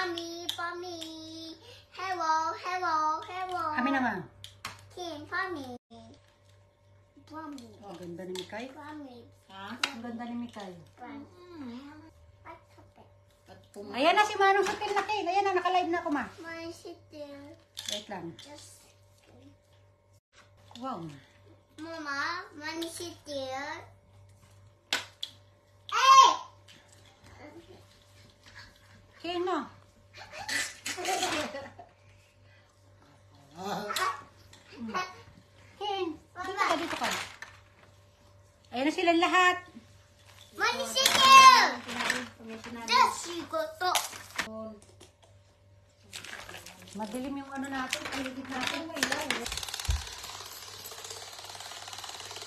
Mommy. Hello. Kami naman. King, mommy. Mommy. Oh, ganda ni Mikay. Mommy. Ha? Ang ganda ni Mikay. Ayan Ayan na si Manong Sutil na King. Ayan na, naka-live na ako, ma. My sister. Wait lang. Just. Wow. Mama, my sister. Hey! King, no? King, dito ka. Ayan na silang lahat. My sister! Just you go to. Madilim yung ano natin, paligid natin.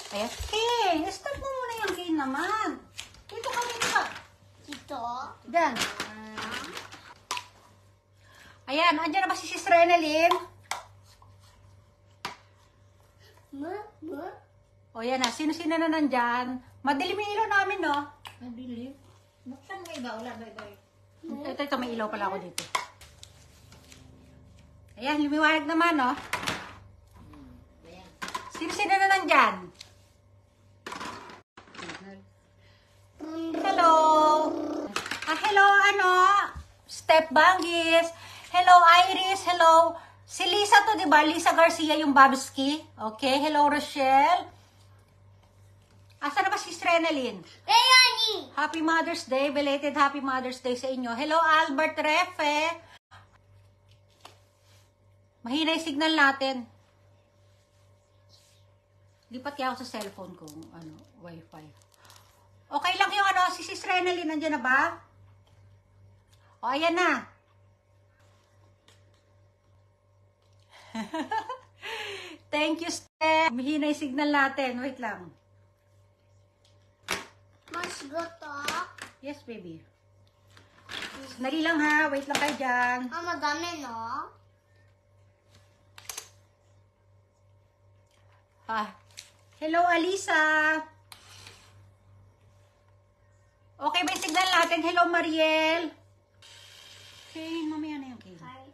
Ayan. King, stop mo muna yung King naman. Dito ka, dito ka. Dito? Diyan. Ayan, andyan na ba si Sis Renalyn? O yan na, sino-sino na nandyan? Madilim yung ilaw namin, no? Madilim? Buksan mo iba, wala ba iba? Ito, may ilaw pala ako dito. Ayan, lumiwanag naman, no? Sino-sino na nandyan? Hello! Hello, Step Bangis. Hello, Iris. Hello. Si Lisa to, di ba? Lisa Garcia, yung Babski. Okay, hello, Rochelle. Asa na ba si Renalyn? Leonie! Happy Mother's Day. Belated Happy Mother's Day sa inyo. Hello, Albert Refe. Mahina yung signal natin. Lipat kaya ako sa cellphone ko, Wi-Fi. Okay lang yung si Sis Renalyn, nandiyan na ba? O, ayan na. Thank you, Steph. Mahina yung signal natin. Wait lang. Mas go to. Yes, baby. Sandali lang ha. Wait lang kayo dyan. Madami, no? Hello, Alisa. Okay ba yung signal natin? Hello, Mariel. Okay, mamaya na yung cake. Hi.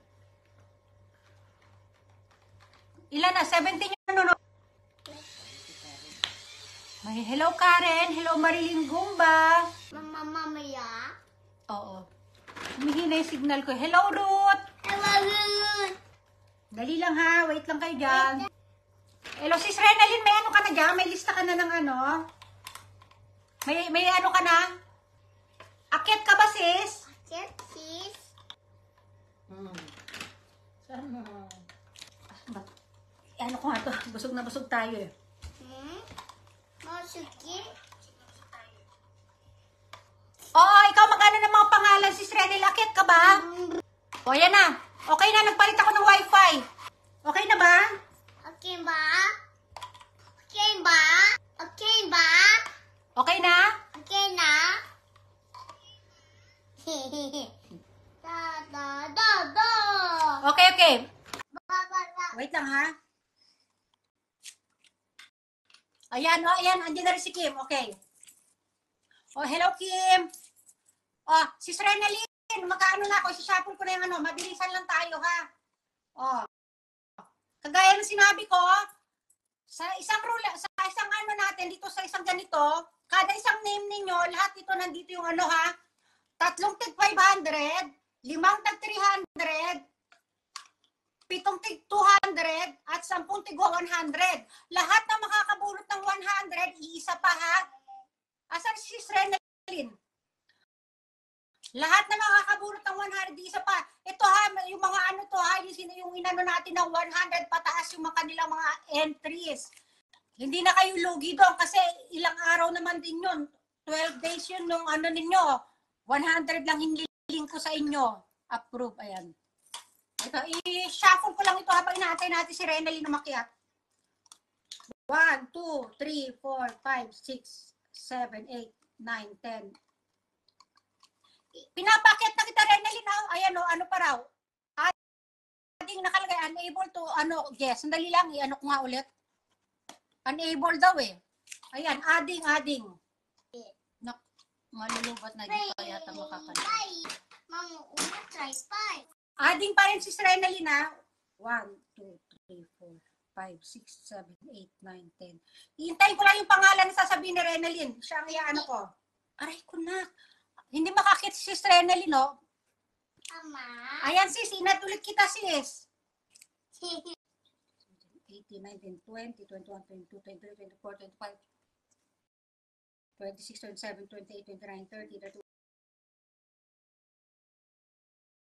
Ilan na? 17 yung nanonood. Hello, Karen. Hello, Marilyn Gumba. Mamaya. Oo. Humihina yung signal ko. Hello, Ruth. Hello. Dali lang ha. Wait lang kayo dyan. Hello, Sis Renalyn. May ano ka na dyan? May lista ka na ng ano? May ano ka na? Akyat ka ba, sis? Yes, sis. Sana. Ano ko nga to? Busog na busog tayo eh. Masuki. Oo, ikaw magkano ng mga pangalan, Sis Renalyn? Akyat ka ba? O, yan na. Okay na, nagpalit ako ng wifi. Okay na ba? Okay ba? Okay ba? Okay ba? Okay na? Okay na? Da. Okay. Ba. Wait lang ha. Ayan, andyan na rin si Kim. Okay. Oh, hello Kim. Oh, Sis Renalyn, magkaano na ako, sishuffle ko na yung mabilisan lang tayo ha. Oh. Kagaya ng sinabi ko, sa isang natin dito sa isang ganito, kada isang name ninyo, lahat ito nandito yung ha. 3 tig 500, 5 tig 300, 7 tig 200, at 10 tig 100. Lahat na makakabulot ng 100, iisa pa ha. Asan si Sis Renalyn? Lahat na makakabulot ng 100, isa pa. Ito ha, yung mga yung inano natin ng 100 pataas yung mga kanilang mga entries. Hindi na kayo lugi doon kasi ilang araw naman din yun. 12 days yun nung ninyo. 100 lang hiniling ko sa inyo. Approve, ayan. Ito, i-shuffle ko lang ito habang inaantay natin si Renalyn na makiat. 1, 2, 3, 4, 5, 6, 7, 8, 9, 10. Pinapakit na kita, Renalyn. Ayan ano pa raw. Ating nakalagay, unable to, guess. Sandali lang, ko nga ulit. Unable daw eh. Ayan, adding. Malulubat na, di pa yata makakalimutan. una, try 5. Adding pa rin si Renalyn ha. 1, 2, 3, 4, 5, 6, 7, 8, 9, 10. Iintayin ko lang yung pangalan na sasabihin ni Renalyn. Siya ang iaano ko. Aray ko na. Hindi makakit si Renalyn, no? Ama. Ayan sis, inat ulit kita sis. 18, 19, 20, 21, 22, 23, 24, 25, 26, 27, 28, 29, 30, 31,